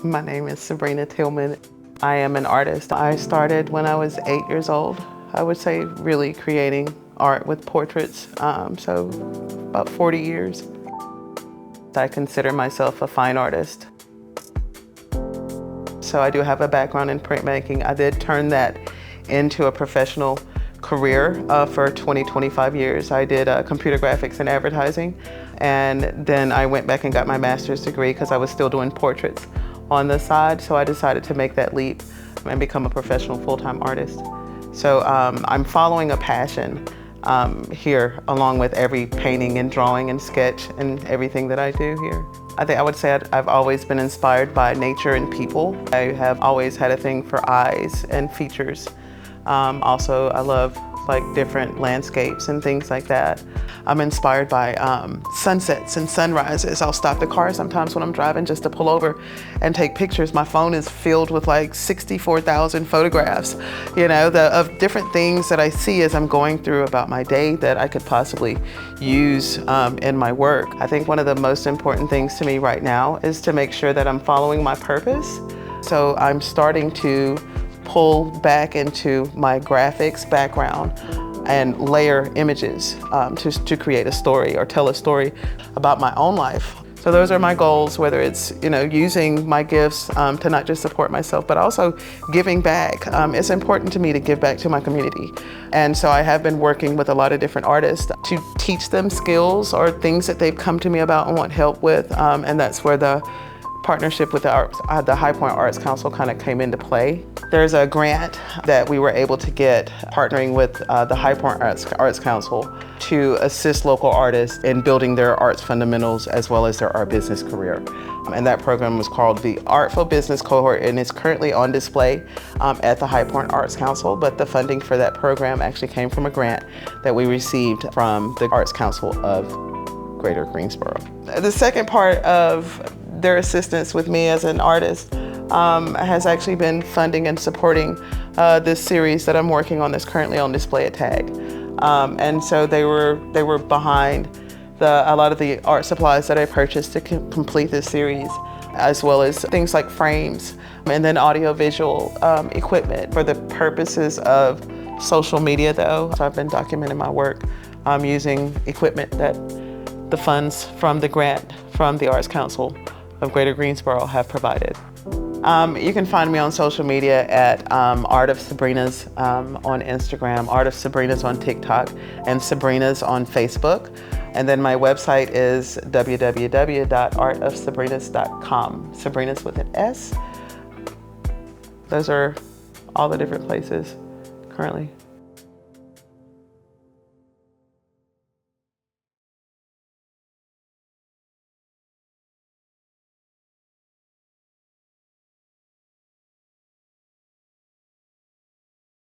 My name is Sabrina Tillman. I am an artist. I started when I was 8 years old. I would say really creating art with portraits, so about 40 years. I consider myself a fine artist. So I do have a background in printmaking. I did turn that into a professional career for 25 years. I did computer graphics and advertising, and then I went back and got my master's degree because I was still doing portraits on the side. So I decided to make that leap and become a professional full-time artist. So I'm following a passion here, along with every painting and drawing and sketch and everything that I do here. I would say I've always been inspired by nature and people. I have always had a thing for eyes and features. Also, I love like different landscapes and things like that. I'm inspired by sunsets and sunrises. I'll stop the car sometimes when I'm driving just to pull over and take pictures. My phone is filled with like 64,000 photographs, of different things that I see as I'm going through about my day that I could possibly use in my work. I think one of the most important things to me right now is to make sure that I'm following my purpose. So I'm starting to pull back into my graphics background and layer images to create a story or tell a story about my own life. So those are my goals, whether it's using my gifts to not just support myself, but also giving back. It's important to me to give back to my community. And so I have been working with a lot of different artists to teach them skills or things that they've come to me about and want help with. And that's where the partnership with the High Point Arts Council kind of came into play. There's a grant that we were able to get partnering with the High Point Arts Council to assist local artists in building their arts fundamentals as well as their art business career. And that program was called the Artful Business Cohort, and it's currently on display at the High Point Arts Council, but the funding for that program actually came from a grant that we received from the Arts Council of Greater Greensboro. The second part of their assistance with me as an artist has actually been funding and supporting this series that I'm working on that's currently on display at TAG. And so they were behind a lot of the art supplies that I purchased to complete this series, as well as things like frames and then audiovisual equipment for the purposes of social media though. So I've been documenting my work using equipment that the funds from the grant from the Arts Council of Greater Greensboro have provided. You can find me on social media at Art of Sabrina's on Instagram, Art of Sabrina's on TikTok, and Sabrina's on Facebook. And then my website is www.artofsabrinas.com. Sabrina's with an S. Those are all the different places currently.